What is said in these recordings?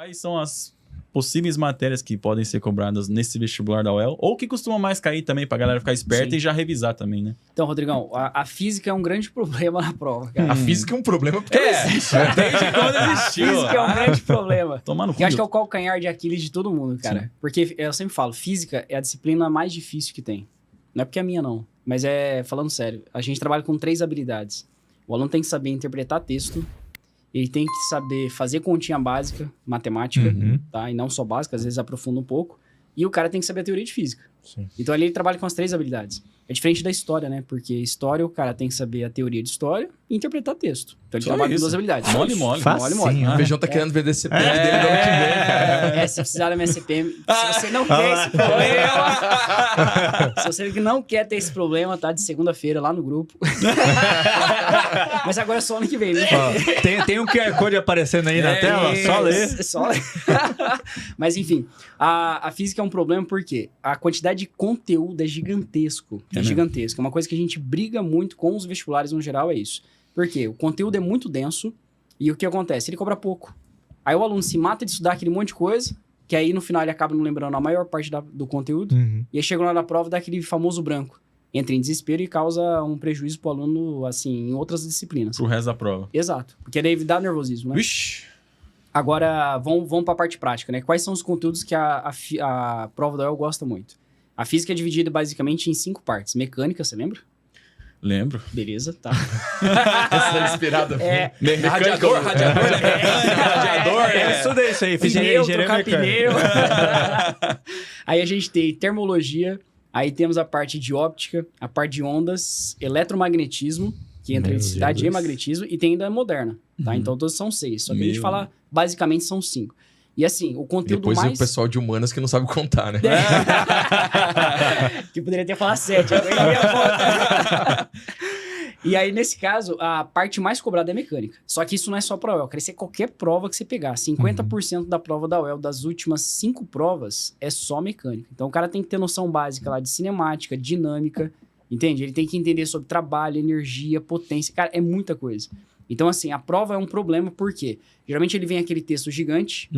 Quais são as possíveis matérias que podem ser cobradas nesse vestibular da UEL? Ou que costuma mais cair também pra galera ficar esperta e já revisar também, né? Então, Rodrigão, a física é um grande problema na prova, cara. A física é um problema porque ela existe. Né? Desde quando existiu. Física é um grande problema. Tomar no cu. Eu acho que é o calcanhar de Aquiles de todo mundo, cara. Sim. Porque eu sempre falo, física é a disciplina mais difícil que tem. Não é porque é minha, não. Mas falando sério, a gente trabalha com 3 habilidades. O aluno tem que saber interpretar texto, ele tem que saber fazer continha básica, matemática, tá? E não só básica, às vezes aprofunda um pouco. E o cara tem que saber a teoria de física. Sim. Então ali ele trabalha com as 3 habilidades. É diferente da história, né? Porque história, o cara tem que saber a teoria de história e interpretar texto. Então ele trabalha com 2 habilidades. Mole. Mole. O Feijão tá querendo vender CPM dele no ano que vem, cara. Se precisar da minha CPM, se você não quer esse problema... se você não quer ter esse problema, tá? De segunda-feira lá no grupo. Mas agora é só ano que vem, né? Tem um QR Code aparecendo aí na tela? Só ler. Só ler. Mas enfim, a física é um problema porque a quantidade de conteúdo é gigantesco. É gigantesco. É uma coisa que a gente briga muito com os vestibulares no geral, é isso. Por quê? O conteúdo é muito denso e o que acontece? Ele cobra pouco. Aí o aluno se mata de estudar aquele monte de coisa, que aí no final ele acaba não lembrando a maior parte do conteúdo, e aí chega lá na prova, dá aquele famoso branco. Entra em desespero e causa um prejuízo pro aluno, assim, em outras disciplinas. Pro resto da prova. Exato. Porque daí dá nervosismo, né? Vixe! Agora, vamos pra parte prática, né? Quais são os conteúdos que a prova da UEL gosta muito? A física é dividida basicamente em 5 partes. Mecânica, você lembra? Lembro. Beleza, tá. Essa é inspirada. Radiador. Eu estudei isso aí, fiz engenharia pneu. Aí a gente tem termologia, aí temos a parte de óptica, a parte de ondas, eletromagnetismo, que entra eletricidade e magnetismo, e tem ainda a moderna, tá? Então todos são 6, só que a gente fala, basicamente são 5. E assim, o conteúdo depois o pessoal de humanas que não sabe contar, né? Que poderia ter falado 7. E aí, nesse caso, a parte mais cobrada é mecânica. Só que isso não é só pra UEL. Crescer qualquer prova que você pegar. 50% da prova da UEL, das últimas 5 provas, é só mecânica. Então, o cara tem que ter noção básica lá de cinemática, dinâmica, entende? Ele tem que entender sobre trabalho, energia, potência. Cara, é muita coisa. Então, assim, a prova é um problema, por quê? Geralmente ele vem aquele texto gigante,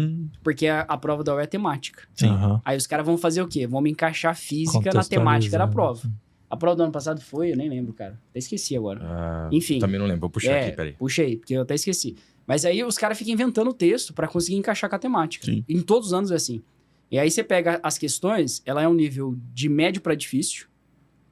porque a prova da UEL é temática. Sim. Aí os caras vão fazer o quê? Vão me encaixar a física na temática da prova. A prova do ano passado foi? Eu nem lembro, cara. Até esqueci agora. Enfim. Também não lembro. Vou puxar aqui, peraí. Puxa aí, porque eu até esqueci. Mas aí os caras ficam inventando o texto pra conseguir encaixar com a temática. Sim. Em todos os anos é assim. E aí você pega as questões, ela é um nível de médio pra difícil,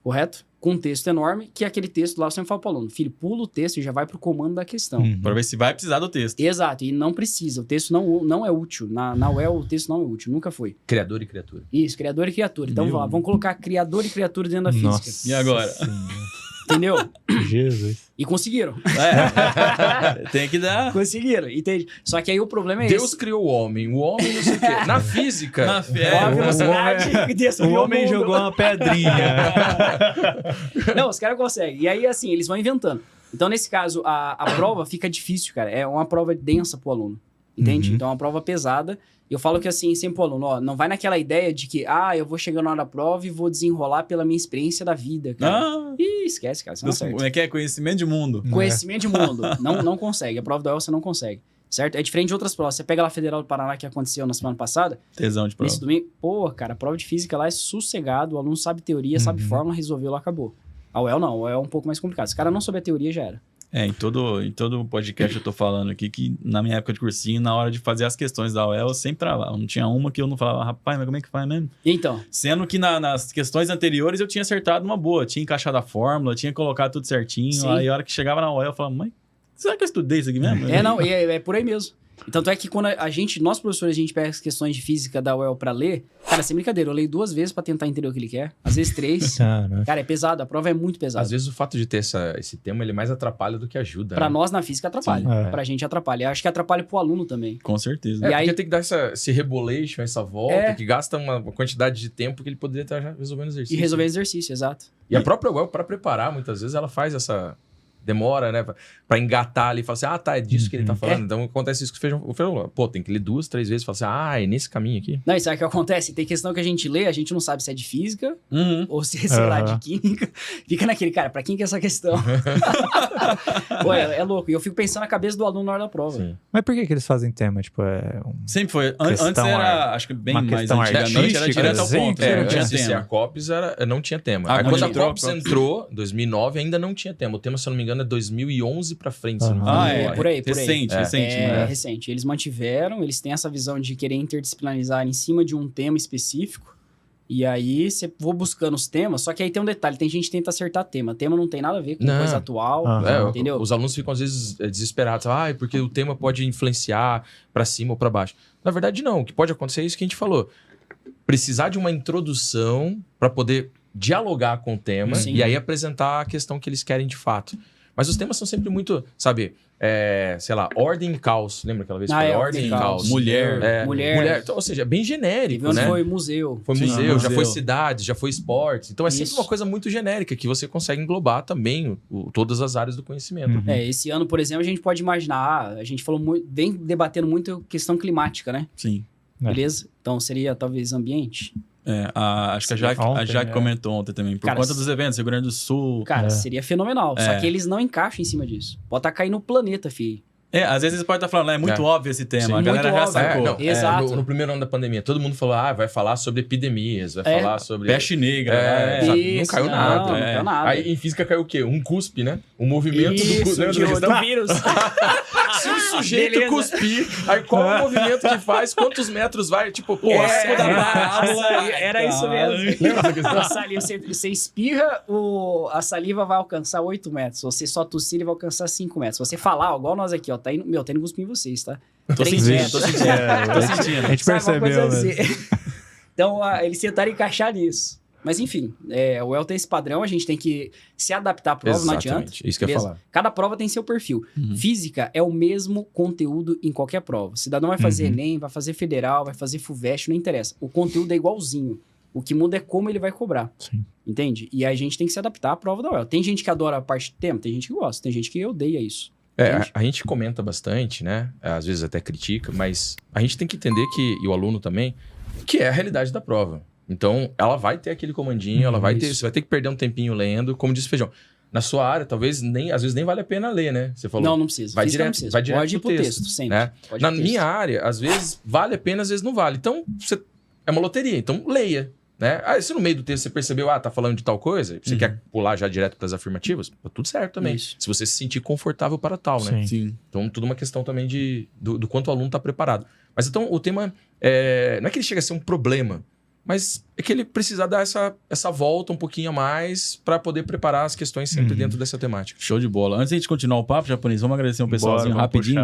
correto? Com um texto enorme, que é aquele texto lá, eu sempre falo pro aluno, filho, pula o texto e já vai pro comando da questão. Pra ver se vai precisar do texto. Exato, e não precisa. O texto não é útil. Na UEL, o texto não é útil, nunca foi. Criador e criatura. Isso, criador e criatura. Então, vamos colocar criador e criatura dentro da física. E agora? Entendeu? Jesus. E conseguiram. Tem que dar. Conseguiram, entende? Só que aí o problema é Deus esse. criou o homem não sei o quê. Na física... Qual a velocidade desse o homem jogou uma pedrinha. Não, os caras conseguem. E aí, assim, eles vão inventando. Então, nesse caso, a prova fica difícil, cara. É uma prova densa pro aluno. Entende? Então, é uma prova pesada. E eu falo que, assim, sempre pro aluno, ó, não vai naquela ideia de que, eu vou chegar na hora da prova e vou desenrolar pela minha experiência da vida, cara. Ih, esquece, cara. Você não acerta. Como é que é? Conhecimento de mundo. Conhecimento de mundo. Não consegue. A prova da UEL você não consegue. Certo? É diferente de outras provas. Você pega lá a Federal do Paraná, que aconteceu na semana passada. Tesão de prova. Nesse domingo. Pô, cara, a prova de física lá é sossegado. O aluno sabe teoria, sabe fórmula, resolveu, lá acabou. A UEL não. A UEL é um pouco mais complicado. Se o cara não souber a teoria, já era. Em todo podcast eu tô falando aqui que na minha época de cursinho, na hora de fazer as questões da UEL, eu sempre travava. Não tinha uma que eu não falava, rapaz, mas como é que faz mesmo? Então. Sendo que nas questões anteriores eu tinha acertado uma boa. Tinha encaixado a fórmula, tinha colocado tudo certinho. Sim. Aí a hora que chegava na UEL, eu falava, mãe, será que eu estudei isso aqui mesmo? É por aí mesmo. Tanto é que quando nós professores, a gente pega as questões de física da UEL pra ler, cara, sem brincadeira, eu leio 2 vezes pra tentar entender o que ele quer. Às vezes 3. Cara, é pesado, a prova é muito pesada. Às vezes o fato de ter esse tema, ele mais atrapalha do que ajuda. Pra nós na física atrapalha. Pra gente atrapalha. Acho que atrapalha pro aluno também. Com certeza. E aí porque tem que dar esse rebolation, essa volta, que gasta uma quantidade de tempo que ele poderia estar resolvendo exercício. E resolver exercício, exato. E a própria UEL, pra preparar, muitas vezes, ela faz essa demora, né? Pra engatar ali e falar assim, tá, é disso que ele tá falando. Então acontece isso que o Feijão falou. Pô, tem que ler 2, 3 vezes e falar assim, é nesse caminho aqui. Não, e sabe o que acontece? Tem questão que a gente lê, a gente não sabe se é de física ou se é, sei lá, de química. Fica naquele, cara, pra quem que é essa questão? Pô, é louco. E eu fico pensando na cabeça do aluno na hora da prova. Sim. Mas por que eles fazem tema? Tipo, Sempre foi. Antes era, acho que bem mais antigamente, era direto ao ponto. Não tinha tema. A COPS não tinha tema. Quando a COPS entrou, 2009, ainda não tinha tema. O tema, se eu não me engano, é 2011 pra frente. Por aí. Recente, recente. Eles mantiveram, eles têm essa visão de querer interdisciplinarizar em cima de um tema específico. E aí, você vou buscando os temas, só que aí tem um detalhe, tem gente que tenta acertar tema. Tema não tem nada a ver com coisa atual, entendeu? Os alunos ficam, às vezes, desesperados. Porque o tema pode influenciar pra cima ou pra baixo. Na verdade, não. O que pode acontecer é isso que a gente falou. Precisar de uma introdução pra poder dialogar com o tema e aí apresentar a questão que eles querem de fato. Mas os temas são sempre muito, sabe... sei lá, ordem e caos. Lembra aquela vez que foi ordem e caos? Mulher. Então, ou seja, é bem genérico, né? Foi museu. Foi museu, já foi cidade, já foi esporte. Então, é sempre uma coisa muito genérica que você consegue englobar também todas as áreas do conhecimento. Esse ano, por exemplo, a gente pode imaginar... A gente falou muito... Vem debatendo muito questão climática, né? Sim. Beleza? Então, seria talvez ambiente... acho que a Jaque comentou ontem também. Por conta dos eventos, Rio Grande do Sul. Cara, seria fenomenal. Só que eles não encaixam em cima disso. Pode estar caindo no planeta, filho. Às vezes pode estar falando, é muito óbvio esse tema. A galera já sacou. Exato. No primeiro ano da pandemia, todo mundo falou, vai falar sobre epidemias, vai falar sobre... Peste negra. Não caiu nada. Não caiu nada. Aí em física caiu o quê? Um cuspe, né? Um movimento do vírus. Se o sujeito cuspir, aí qual é o movimento que faz? Quantos metros vai? Tipo, o arco da parábola. Era isso mesmo. Lembra dessa questão? Você espirra, a saliva vai alcançar 8 metros. Você só tossir, ele vai alcançar 5 metros. Se você falar, igual nós aqui, tá indo cuspir em vocês, tá? Tô sentindo. A gente percebeu, assim. Então, eles tentaram encaixar nisso. Mas, enfim, o El tem esse padrão, a gente tem que se adaptar à prova, não adianta. Isso que eu ia falar. Cada prova tem seu perfil. Física é o mesmo conteúdo em qualquer prova. O cidadão vai fazer Enem, vai fazer Federal, vai fazer FUVEST, não interessa. O conteúdo é igualzinho. O que muda é como ele vai cobrar. Sim. Entende? E aí a gente tem que se adaptar à prova da UEL. Tem gente que adora a parte de tema, tem gente que gosta, tem gente que odeia isso. A gente comenta bastante, né? Às vezes até critica, mas a gente tem que entender que, e o aluno também, que é a realidade da prova. Então, ela vai ter aquele comandinho, ela vai ter, você vai ter que perder um tempinho lendo, como disse o Feijão. Na sua área, talvez, às vezes nem vale a pena ler, né? Você falou. Não precisa. Vai direto Pode ir pro texto, sempre. Né? Na minha área, às vezes vale a pena, às vezes não vale. Então, é uma loteria, então leia. Né? Se no meio do texto você percebeu, tá falando de tal coisa, você quer pular já direto para as afirmativas, tá tudo certo também. Isso. Se você se sentir confortável para tal, né? Sim. Então, tudo uma questão também do quanto o aluno está preparado. Mas então, o tema, não é que ele chega a ser um problema, mas é que ele precisa dar essa volta um pouquinho a mais para poder preparar as questões sempre dentro dessa temática. Show de bola. Antes de a gente continuar o papo, japonês, vamos agradecer um pessoalzinho rapidinho.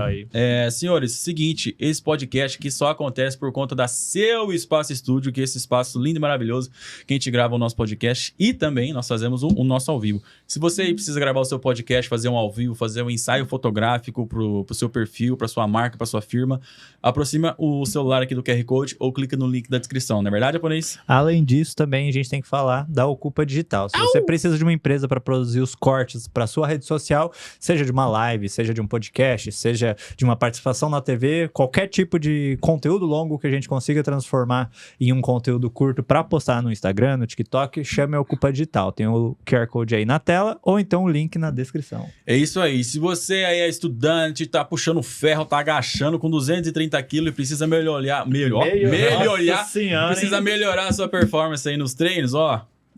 Senhores, seguinte, esse podcast aqui só acontece por conta da Seu Espaço Estúdio, que é esse espaço lindo e maravilhoso que a gente grava o nosso podcast e também nós fazemos o nosso ao vivo. Se você aí precisa gravar o seu podcast, fazer um ao vivo, fazer um ensaio fotográfico pro seu perfil, pra sua marca, pra sua firma, aproxima o celular aqui do QR Code ou clica no link da descrição, não é verdade, japonês? Além disso, também a gente tem que falar da Ocupa Digital. Se você precisa de uma empresa para produzir os cortes para sua rede social, seja de uma live, seja de um podcast, seja de uma participação na TV, qualquer tipo de conteúdo longo que a gente consiga transformar em um conteúdo curto para postar no Instagram, no TikTok, chame a Ocupa Digital. Tem o QR Code aí na tela ou então o link na descrição. É isso aí. Se você aí é estudante, tá puxando ferro, tá agachando com 230 quilos e precisa melhorar, precisa melhorar a sua performance aí nos treinos,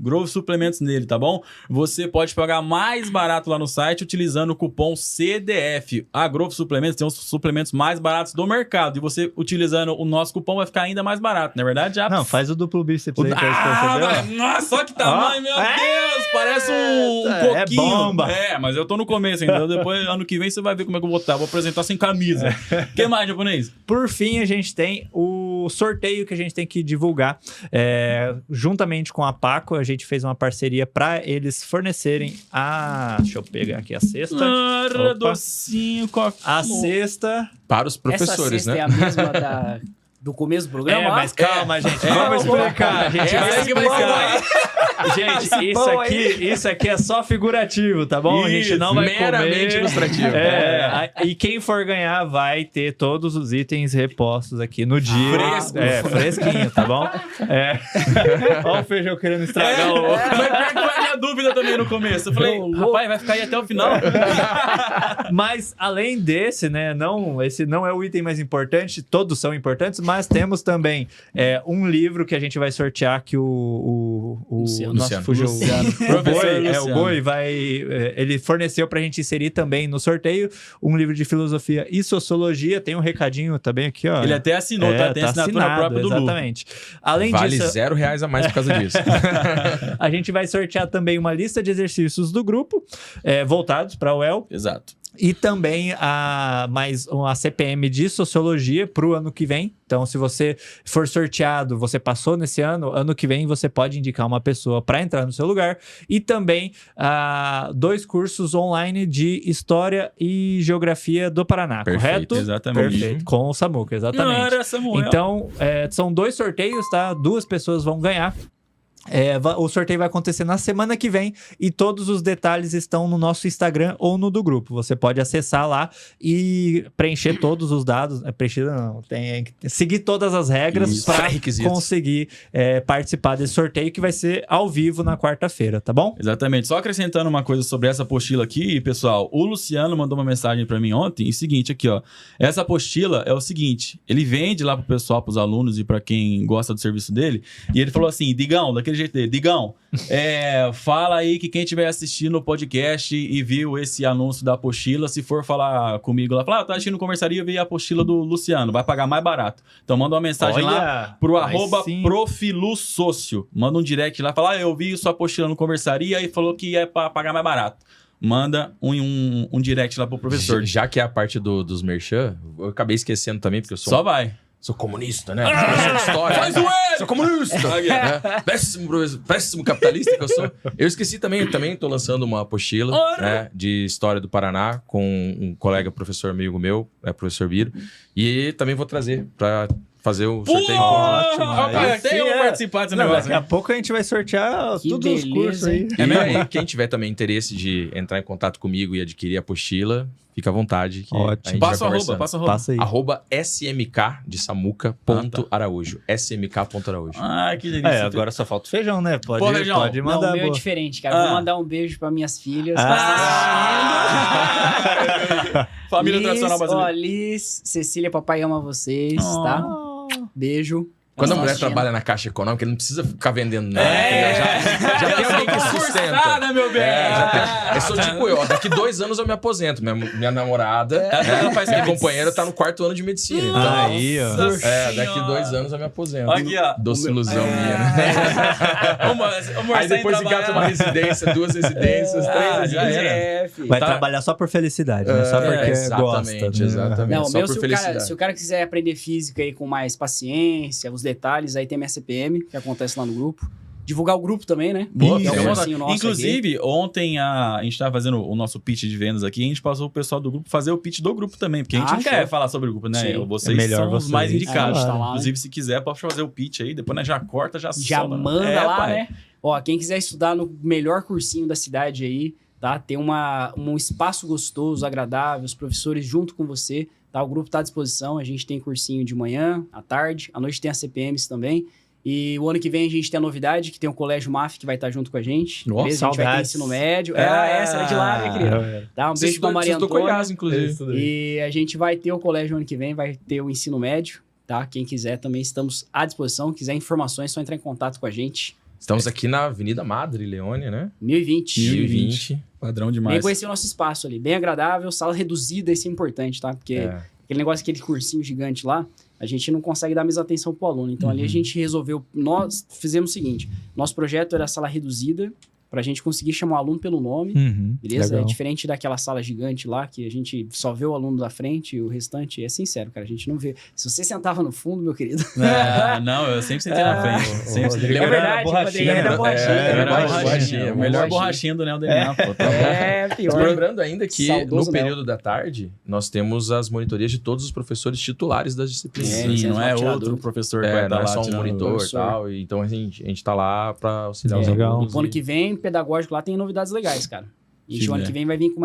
Grove Suplementos nele, tá bom? Você pode pagar mais barato lá no site utilizando o cupom CDF. A Grove Suplementos tem os suplementos mais baratos do mercado. E você utilizando o nosso cupom vai ficar ainda mais barato, não é verdade? Já... Não, faz o duplo bíceps aí pra você. Nossa, olha que tamanho, meu Deus! Parece um coquinho. É bomba. Mas eu tô no começo ainda. Depois, ano que vem, você vai ver como é que eu vou botar. Vou apresentar sem camisa. O que mais, japonês? Por fim, a gente tem o sorteio que a gente tem que divulgar. Juntamente com a Paco, a gente fez uma parceria para eles fornecerem deixa eu pegar aqui a cesta. Docinho, coquinho. A cesta... Para os professores, essa cesta é a mesma da Do começo do programa? Mas calma, gente. Vamos explicar. A gente vai explicar. Gente, isso aqui é só figurativo, tá bom? A gente não vai meramente ilustrativo. E quem for ganhar vai ter todos os itens repostos aqui no dia. Fresquinho, tá bom? Olha o Feijão querendo estragar o... Mas foi a minha dúvida também no começo. Eu falei, rapaz, vai ficar aí até o final. Mas, além desse, né? Esse não é o item mais importante. Todos são importantes, mas temos também um livro que a gente vai sortear que o Luciano. Fugiu. Professor o Boi vai... ele forneceu pra gente inserir também no sorteio um livro de filosofia e sociologia. Tem um recadinho também aqui, ó. Ele até assinou, tá? Tem assinatura própria do Lu. Exatamente. Além vale disso... R$0 a mais por causa disso. A gente vai sortear também uma lista de exercícios do grupo, voltados para o UEL. Exato. E também mais uma CPM de sociologia para o ano que vem. Então, se você for sorteado, você passou nesse ano que vem você pode indicar uma pessoa para entrar no seu lugar. E também 2 cursos online de História e Geografia do Paraná, correto? Exatamente. Perfeito, com o Samuca, exatamente. Não era Samuel. Então, são 2 sorteios, tá? 2 pessoas vão ganhar. O sorteio vai acontecer na semana que vem e todos os detalhes estão no nosso Instagram ou no do grupo. Você pode acessar lá e preencher todos os dados. Tem que seguir todas as regras para conseguir participar desse sorteio que vai ser ao vivo na quarta-feira, tá bom? Exatamente. Só acrescentando uma coisa sobre essa apostila aqui, pessoal. O Luciano mandou uma mensagem para mim ontem e o seguinte aqui, ó. Essa apostila é o seguinte, ele vende lá pro pessoal, pros alunos e para quem gosta do serviço dele, e ele falou assim, Digão, daquele jeito dele, Digão, fala aí que quem estiver assistindo o podcast e viu esse anúncio da apostila, se for falar comigo lá, fala, tá assistindo Conversaria, vi a apostila do Luciano, vai pagar mais barato. Então manda uma mensagem lá pro @profilussocio. Manda um direct lá, fala, eu vi sua apostila no Conversaria e falou que é para pagar mais barato. Manda um direct lá pro professor. Já que é a parte dos merchan, eu acabei esquecendo também, porque eu sou... Só vai. Sou comunista, né? Professor de história. Faz o sou comunista! Péssimo capitalista que eu sou. Eu esqueci também tô lançando uma apostila de História do Paraná com um colega professor amigo meu, professor Biro. E também vou trazer para fazer o sorteio. Ótimo. Tem um participar desse negócio. Daqui a pouco a gente vai sortear todos os cursos aí. E aí, quem tiver também interesse de entrar em contato comigo e adquirir a apostila, fica à vontade. Ótimo. Passa o arroba. Passa aí. @smk de Samuca.araújo. smk.araújo. Ah, que delícia. Agora só falta o feijão, né? Pode Não, mandar. o meu é diferente, cara. Vou mandar um beijo para minhas filhas. Família tradicional brasileira. Liz, Cecília, papai ama vocês, tá? Beijo. Quando a mulher trabalha na Caixa Econômica, ele não precisa ficar vendendo nada. Já tem alguém que sustenta. Meu bem. Eu sou tipo eu, daqui 2 anos eu me aposento. Minha namorada, minha companheira tá no 4º ano de medicina. Então, aí, ó. Daqui 2 anos eu me aposento. Aqui, ó. Doce ilusão minha, né? Aí depois engata uma residência, 2 residências, 3 já era. Vai trabalhar só por felicidade, né? Só porque gosta. Exatamente. Não, só por felicidade. Se o cara quiser aprender física aí com mais paciência, os detalhes, aí tem minha CPM, que acontece lá no grupo. Divulgar o grupo também, né? Inclusive, ontem a gente estava fazendo o nosso pitch de vendas aqui, a gente passou o pessoal do grupo fazer o pitch do grupo também, porque a gente não quer falar sobre o grupo, né? Sim. Vocês são os mais indicados. Tá lá, inclusive, se quiser, pode fazer o pitch aí, depois nós já corta, já manda lá, né? Ó, quem quiser estudar no melhor cursinho da cidade aí, tá? Tem um espaço gostoso, agradável, os professores junto com você, tá? O grupo tá à disposição, a gente tem cursinho de manhã, à tarde, à noite tem as CPMs também. E o ano que vem a gente tem a novidade, que tem o Colégio MAF que vai estar junto com a gente. Nossa, a gente vai ter ensino médio. Essa era de lá, minha querida. Tá, um beijo pra Maria Antônia. Goiás, inclusive. E a gente vai ter o colégio ano que vem, vai ter o ensino médio, tá? Quem quiser também estamos à disposição. Quiser informações, é só entrar em contato com a gente. Estamos aqui na Avenida Madre Leônia, né? 1020. Padrão demais. Vem conhecer o nosso espaço ali, bem agradável, sala reduzida, isso é importante, tá? Porque aquele negócio, aquele cursinho gigante lá, a gente não consegue dar a mesma atenção pro aluno. Então ali a gente resolveu, nós fizemos o seguinte, nosso projeto era sala reduzida, pra gente conseguir chamar o aluno pelo nome, beleza? Legal. É diferente daquela sala gigante lá, que a gente só vê o aluno da frente e o restante é sincero, cara, a gente não vê. Se você sentava no fundo, meu querido... Não, eu sempre sentei na frente. É verdade, borrachinha. Era borrachinha. Melhor borrachinha do Neo DNA, pô. Pior. Lembrando ainda que no período da tarde, nós temos as monitorias de todos os professores titulares das disciplinas. Sim, não é outro professor que vai estar lá. Não é só um monitor e tal. Então a gente tá lá pra auxiliar os alunos. E o ano que vem, pedagógico lá tem novidades legais, cara. E o ano que vem vai vir com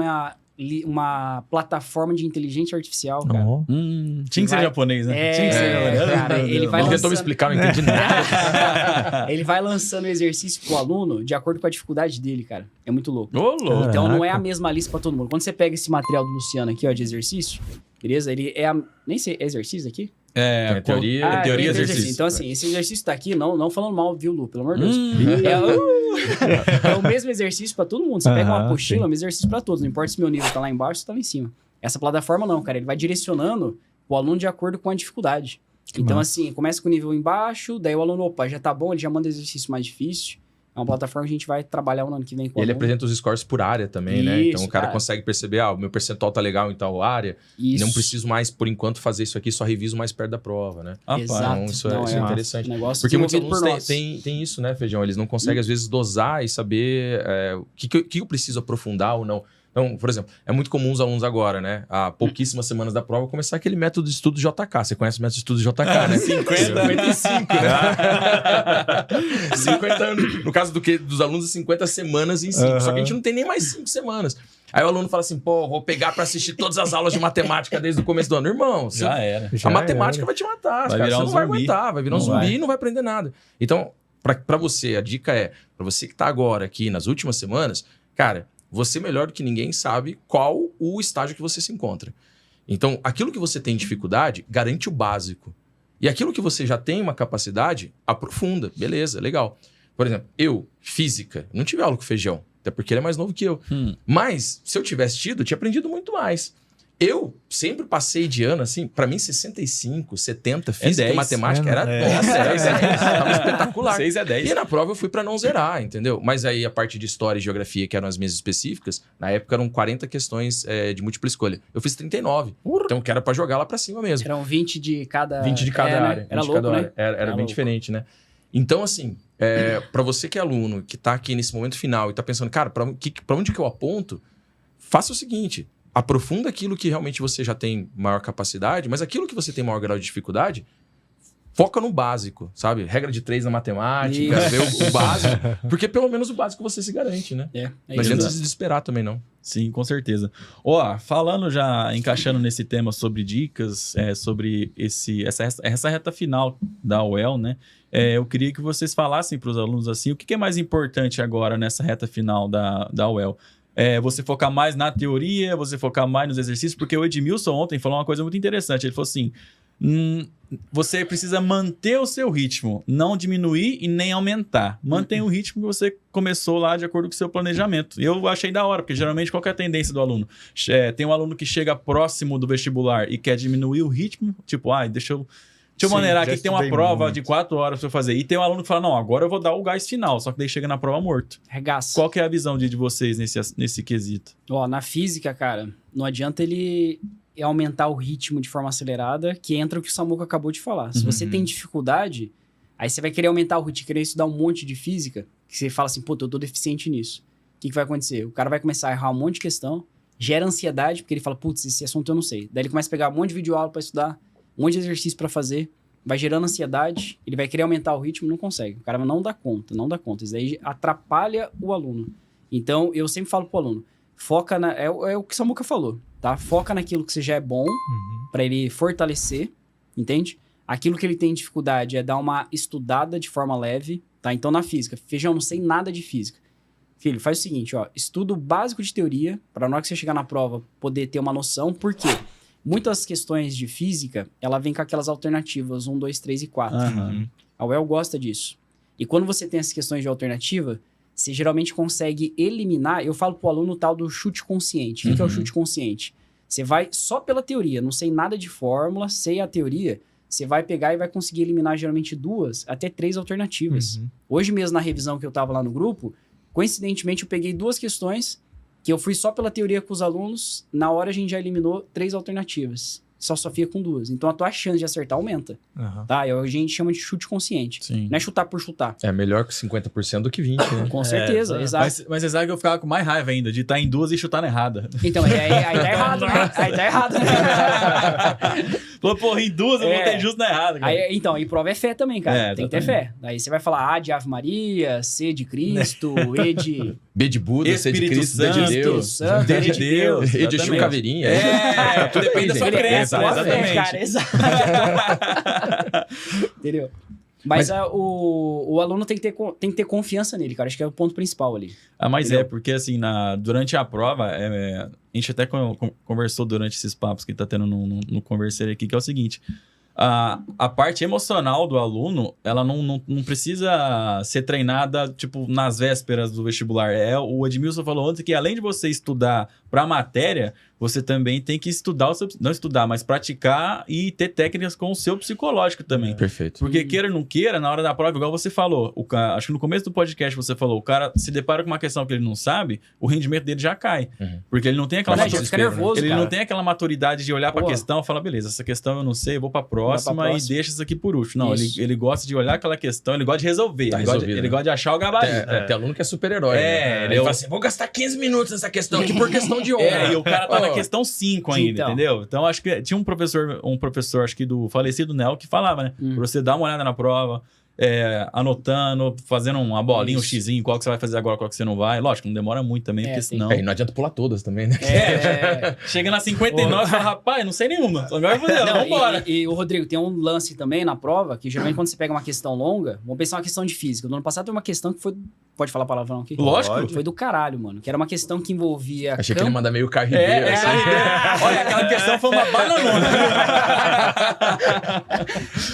uma plataforma de inteligência artificial, cara. Tinha que ser japonês, né? Tinha que ser. Cara, ele vai tentou me explicar, não entendi nada. Ele vai lançando o exercício pro aluno de acordo com a dificuldade dele, cara. É muito louco. Louco. Então não é a mesma lista pra todo mundo. Quando você pega esse material do Luciano aqui, ó, de exercício, beleza? Ele é nem sei, é exercício aqui? Teoria e exercício. Então, assim, esse exercício tá aqui, não falando mal, viu, Lu? Pelo amor de Deus. É o mesmo exercício pra todo mundo. Você pega uma apostila, é um exercício pra todos. Não importa se meu nível tá lá embaixo ou tá lá em cima. Essa plataforma não, cara. Ele vai direcionando o aluno de acordo com a dificuldade. Então, assim, começa com o nível embaixo, daí o aluno, opa, já tá bom, ele já manda exercício mais difícil. É uma plataforma que a gente vai trabalhar no ano que vem com o aluno. Ele apresenta os scores por área também, né? Então o cara consegue perceber, o meu percentual tá legal em tal área. Não preciso mais, por enquanto, fazer isso aqui, só reviso mais perto da prova, né? Exato. Então isso é interessante. Porque muitos alunos têm isso, né, Feijão? Eles não conseguem, às vezes, dosar e saber o que eu preciso aprofundar ou não. Então, por exemplo, é muito comum os alunos agora, né? Há pouquíssimas semanas da prova, começar aquele método de estudo JK. Você conhece o método de estudo JK, né? 55, né? 50 anos. No caso dos alunos, 50 semanas em 5. Só que a gente não tem nem mais 5 semanas. Aí o aluno fala assim, vou pegar pra assistir todas as aulas de matemática desde o começo do ano. Irmão, já era. A matemática vai te matar, cara. Você não vai aguentar, vai virar um zumbi e não vai aprender nada. Então, pra você, a dica é, pra você que tá agora aqui nas últimas semanas, cara, você melhor do que ninguém sabe qual o estágio que você se encontra. Então, aquilo que você tem dificuldade, garante o básico. E aquilo que você já tem uma capacidade, aprofunda. Beleza, legal. Por exemplo, física, não tive aula com o Feijão, até porque ele é mais novo que eu. Mas, se eu tivesse tido, eu tinha aprendido muito mais. Eu sempre passei de ano, assim, pra mim 65, 70, física e matemática era 10. Tava espetacular. 6 é 10. E na prova eu fui pra não zerar, entendeu? Mas aí a parte de história e geografia, que eram as minhas específicas, na época eram 40 questões de múltipla escolha. Eu fiz 39. Então que era pra jogar lá pra cima mesmo. Eram 20 de cada... 20 de cada área. Né? Era louco, né? Era bem louco. Diferente, né? Então, assim, pra você que é aluno, que tá aqui nesse momento final e tá pensando, cara, pra onde que eu aponto? Faça o seguinte... Aprofunda aquilo que realmente você já tem maior capacidade, mas aquilo que você tem maior grau de dificuldade, foca no básico, sabe? Regra de 3 na matemática, vê o básico, porque pelo menos o básico você se garante, né? Não adianta se desesperar também, não. Sim, com certeza. Falando já, encaixando nesse tema sobre dicas, sobre essa reta final da UEL, né? Eu queria que vocês falassem para os alunos assim, o que é mais importante agora nessa reta final da UEL? Você focar mais na teoria, você focar mais nos exercícios, porque o Edmilson ontem falou uma coisa muito interessante. Ele falou assim, você precisa manter o seu ritmo, não diminuir e nem aumentar. Mantenha o ritmo que você começou lá de acordo com o seu planejamento. Eu achei da hora, porque geralmente qual que é a tendência do aluno? Tem um aluno que chega próximo do vestibular e quer diminuir o ritmo, tipo, deixa eu maneirar aqui que tem uma prova de 4 horas pra eu fazer. E tem um aluno que fala, não, agora eu vou dar o gás final. Só que daí chega na prova morto. Regaça. Qual que é a visão de vocês nesse quesito? Na física, cara, não adianta ele aumentar o ritmo de forma acelerada, que entra o que o Samuca acabou de falar. Se você tem dificuldade, aí você vai querer aumentar o ritmo, querer estudar um monte de física, que você fala assim, eu tô deficiente nisso. O que vai acontecer? O cara vai começar a errar um monte de questão, gera ansiedade, porque ele fala, esse assunto eu não sei. Daí ele começa a pegar um monte de videoaula pra estudar, um monte de exercício para fazer, vai gerando ansiedade, ele vai querer aumentar o ritmo, não consegue. O cara não dá conta. Isso daí atrapalha o aluno. Então, eu sempre falo pro aluno, foca é o que o Samuca falou, tá? Foca naquilo que você já é bom, para ele fortalecer, entende? Aquilo que ele tem dificuldade é dar uma estudada de forma leve, tá? Então, na física, Feijão, não sei nada de física. Filho, faz o seguinte, estudo básico de teoria, para na hora que você chegar na prova, poder ter uma noção, por quê? Muitas questões de física, ela vem com aquelas alternativas 1, 2, 3 e 4. A UEL gosta disso. E quando você tem essas questões de alternativa, você geralmente consegue eliminar... Eu falo pro aluno o tal do chute consciente. O que é o chute consciente? Você vai só pela teoria, não sei nada de fórmula, sei a teoria, você vai pegar e vai conseguir eliminar geralmente 2 até 3 alternativas. Hoje mesmo, na revisão que eu tava lá no grupo, Coincidentemente, eu peguei 2 questões que eu fui só pela teoria com os alunos. Na hora, a gente já eliminou 3 alternativas. Só fica com 2. Então, a tua chance de acertar aumenta. Tá? A gente chama de chute consciente. Sim. Não é chutar por chutar. É melhor que 50% do que 20%, né? Com certeza, exato. Mas você sabe que eu ficava com mais raiva ainda, de estar em 2 e chutar na errada. Então, aí tá errado, né? Aí tá errado, né? Falou, porra, em 2 eu botei justo na errada, cara. Aí, então, e prova é fé também, cara. Tem que ter fé. Aí você vai falar A de Ave Maria, C de Cristo, E de... B de Buda, C de Cristo, D de Deus. D de Deus. E de Chico Caveirinha. Tudo depende da sua crença. Exatamente. Cara, exato. Entendeu? Mas o aluno tem que ter confiança nele, cara. Acho que é o ponto principal ali. Mas entendeu? Porque assim, durante a prova, a gente até conversou durante esses papos que tá tendo no Converser aqui, que é o seguinte... A parte emocional do aluno, ela não precisa ser treinada, tipo, nas vésperas do vestibular. O Edmilson falou ontem que além de você estudar para a matéria, você também tem que estudar, não estudar, mas praticar e ter técnicas com o seu psicológico também. Perfeito. Porque queira ou não queira, na hora da prova, igual você falou, acho que no começo do podcast você falou, o cara se depara com uma questão que ele não sabe, o rendimento dele já cai. Porque ele não tem aquela maturidade. Fica nervoso, ele cara. não tem aquela maturidade de olhar para a questão e falar, beleza, essa questão eu não sei, eu vou para a próxima e deixa isso aqui por último. Não, ele gosta de olhar aquela questão, ele gosta de resolver. Ele gosta de achar o gabarito. Tem aluno que é super-herói. Ele fala assim, vou gastar 15 minutos nessa questão aqui por questão de honra. E o cara tá na questão 5 ainda, entendeu? Então, acho que tinha um professor, acho que do falecido Nel, que falava, né? Pra você dar uma olhada na prova, anotando, fazendo uma bolinha, um xizinho, qual que você vai fazer agora, qual que você não vai. Lógico, não demora muito também, porque senão... E não adianta pular todas também, né? Chega na 59 e fala, rapaz, não sei nenhuma. Agora vamos embora. E o Rodrigo, tem um lance também na prova, que geralmente quando você pega uma questão longa, vamos pensar uma questão de física. No ano passado tem uma questão que foi... Pode falar palavrão aqui? Lógico. Foi do caralho, mano. Que era uma questão que envolvia... Achei que ele manda meio carribeiro. Assim. Olha, aquela questão foi uma bananona.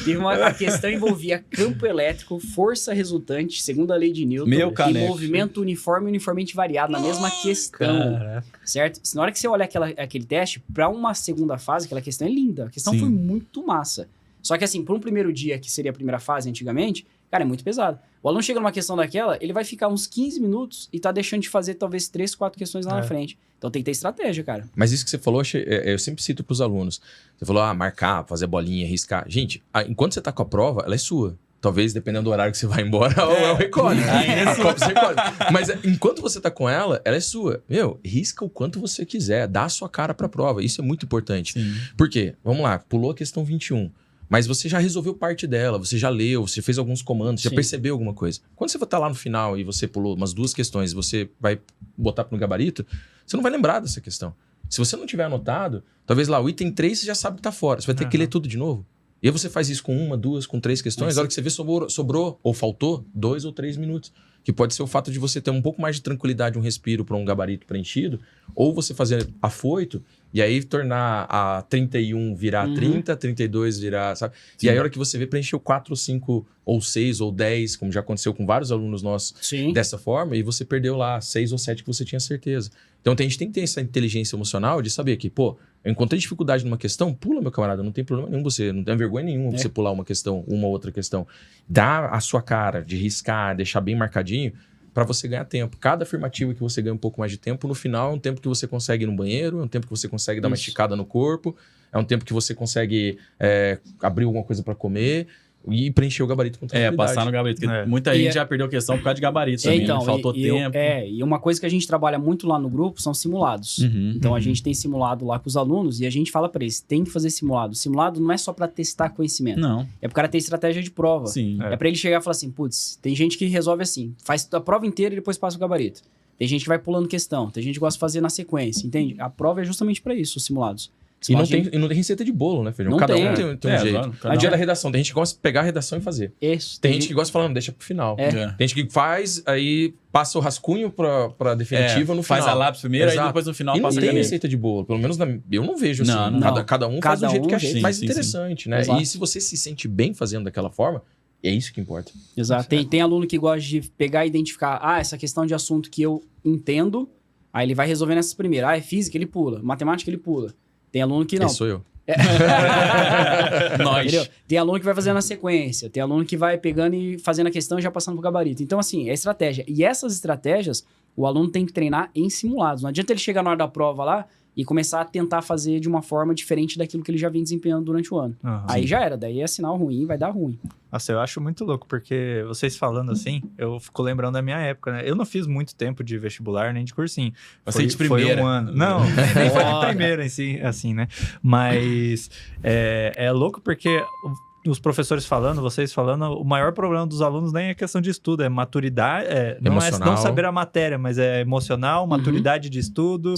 Teve a questão envolvia campo elétrico, força resultante, segundo a lei de Newton, e movimento uniformemente variado na mesma questão. Caraca. Certo? Na hora que você olha aquele teste, para uma segunda fase, aquela questão é linda. A questão foi muito massa. Só que assim, para um primeiro dia, que seria a primeira fase antigamente, cara, é muito pesado. O aluno chega numa questão daquela, ele vai ficar uns 15 minutos e tá deixando de fazer talvez 3, 4 questões lá na frente. Então tem que ter estratégia, cara. Mas isso que você falou, eu sempre cito pros alunos. Você falou, marcar, fazer bolinha, riscar. Gente, enquanto você tá com a prova, ela é sua. Talvez, dependendo do horário que você vai embora, ou eu recolho. Você recolhe. Mas enquanto você tá com ela é sua. Risca o quanto você quiser. Dá a sua cara pra prova. Isso é muito importante. Sim. Por quê? Vamos lá, pulou a questão 21. Mas você já resolveu parte dela, você já leu, você fez alguns comandos, já percebeu alguma coisa. Quando você vai estar lá no final e você pulou umas 2 questões e você vai botar no gabarito, você não vai lembrar dessa questão. Se você não tiver anotado, talvez lá o item 3 você já sabe que tá fora. Você vai ter que ler tudo de novo. E aí você faz isso com 1, 2, com 3 questões. A hora que você vê sobrou ou faltou 2 ou 3 minutos. Que pode ser o fato de você ter um pouco mais de tranquilidade, um respiro para um gabarito preenchido. Ou você fazer afoito e aí tornar a 31 virar 30, 32 virar, sabe? Sim. E aí a hora que você vê, preencheu 4, 5 ou 6 ou 10, como já aconteceu com vários alunos nossos dessa forma, e você perdeu lá 6 ou 7 que você tinha certeza. Então a gente tem que ter essa inteligência emocional de saber que, eu encontrei dificuldade numa questão, pula, meu camarada, não tem problema nenhum você, não tem vergonha nenhuma você pular uma questão, uma outra questão. Dá a sua cara de riscar, deixar bem marcadinho, para você ganhar tempo. Cada afirmativa que você ganha um pouco mais de tempo, no final é um tempo que você consegue ir no banheiro, é um tempo que você consegue dar uma esticada no corpo, é um tempo que você consegue abrir alguma coisa para comer e preencher o gabarito com tranquilidade. Passar no gabarito. Muita gente já perdeu questão por causa de gabarito também, então, faltou tempo. E uma coisa que a gente trabalha muito lá no grupo são simulados. Então, a gente tem simulado lá com os alunos e a gente fala para eles, tem que fazer simulado. Simulado não é só para testar conhecimento. Não. É pro cara ter estratégia de prova. Sim. É para ele chegar e falar assim, putz, tem gente que resolve assim, faz a prova inteira e depois passa o gabarito. Tem gente que vai pulando questão, tem gente que gosta de fazer na sequência, entende? A prova é justamente para isso, os simulados. E não tem receita de bolo, né, Feijão? Cada um tem um jeito. No dia da redação, tem gente que gosta de pegar a redação e fazer. Isso. Tem gente que gosta de falar, não, deixa pro final. Tem gente que faz, aí passa o rascunho pra definitiva no final. Faz a lápis primeiro, aí depois no final passa a caneta. E não tem receita de bolo. Pelo menos eu não vejo assim. Cada um faz do jeito que acha mais interessante, né? Exato. E se você se sente bem fazendo daquela forma, é isso que importa. Exato. Tem aluno que gosta de pegar e identificar, essa questão de assunto que eu entendo, aí ele vai resolvendo essas primeiras. É física, ele pula. Matemática, ele pula. Tem aluno que não. Esse sou eu. Nós. Entendeu? Tem aluno que vai fazendo na sequência, tem aluno que vai pegando e fazendo a questão e já passando pro gabarito. Então, assim, é estratégia. E essas estratégias, o aluno tem que treinar em simulados. Não adianta ele chegar na hora da prova lá e começar a tentar fazer de uma forma diferente daquilo que ele já vem desempenhando durante o ano. Aí já era, daí é sinal ruim, vai dar ruim. Nossa, eu acho muito louco, porque vocês falando assim, eu fico lembrando da minha época, né? Eu não fiz muito tempo de vestibular, nem de cursinho. Foi de primeira. Foi um ano. Não, nem foi de primeira em si, assim, né? Mas é louco porque... Os professores falando, vocês falando, o maior problema dos alunos nem é questão de estudo, é maturidade, não saber a matéria, mas é emocional, maturidade de estudo,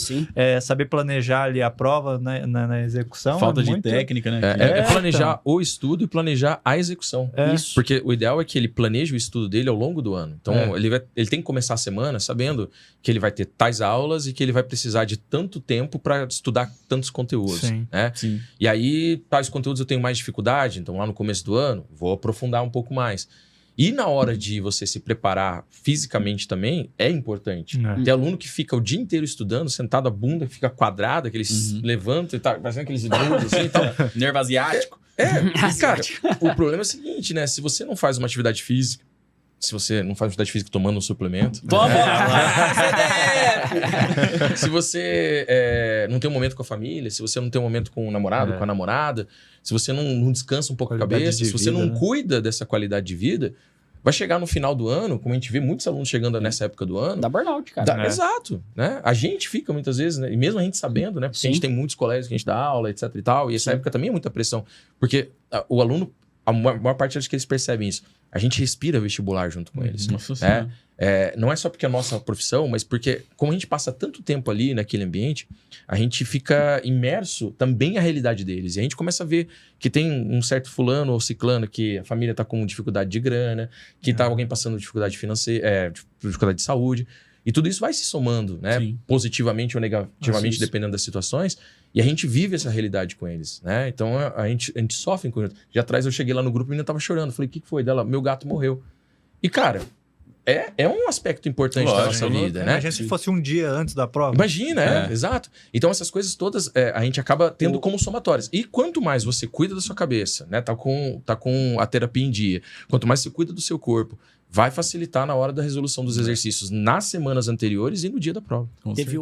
saber planejar ali a prova na execução. Falta de técnica, né? Planejar o estudo e planejar a execução. Isso. Porque o ideal é que ele planeje o estudo dele ao longo do ano. Então, ele tem que começar a semana sabendo que ele vai ter tais aulas e que ele vai precisar de tanto tempo para estudar tantos conteúdos. Sim. Né? Sim. E aí, tais conteúdos eu tenho mais dificuldade, então lá no começo do ano, vou aprofundar um pouco mais. E na hora de você se preparar fisicamente também, é importante. Tem aluno que fica o dia inteiro estudando, sentado, a bunda fica quadrada, que eles levantam e tá fazendo aqueles bronzes assim e tal. Nervo asiático. E, cara, o problema é o seguinte, né? Se você não faz uma atividade física, se você não faz atividade física tomando um suplemento... Toma! Se você não tem um momento com a família, se você não tem um momento com o namorado, com a namorada, se você não descansa um pouco a cabeça, se você não cuida dessa qualidade de vida, vai chegar no final do ano, como a gente vê muitos alunos chegando nessa época do ano... Dá burnout, cara. Exato. Né? A gente fica muitas vezes, né? E mesmo a gente sabendo, né? Porque a gente tem muitos colegas que a gente dá aula, etc e tal, e essa época também é muita pressão. Porque o aluno, a maior parte acho que eles percebem isso. A gente respira vestibular junto com eles. Nossa, não é só porque é a nossa profissão, mas porque, como a gente passa tanto tempo ali naquele ambiente, a gente fica imerso também à realidade deles. E a gente começa a ver que tem um certo fulano ou ciclano que a família está com dificuldade de grana, que está alguém passando dificuldade financeira, dificuldade de saúde. E tudo isso vai se somando, né? Positivamente ou negativamente, dependendo das situações. E a gente vive essa realidade com eles, né? Então, a gente sofre com isso. Já atrás eu cheguei lá no grupo e a menina tava chorando. Falei, o que foi dela? Meu gato morreu. E, cara, é um aspecto importante da nossa vida, né? Imagina se fosse um dia antes da prova. Imagina, exato. Então, essas coisas todas a gente acaba tendo como somatórias. E quanto mais você cuida da sua cabeça, né? Tá com a terapia em dia. Quanto mais você cuida do seu corpo, vai facilitar na hora da resolução dos exercícios nas semanas anteriores e no dia da prova. Teve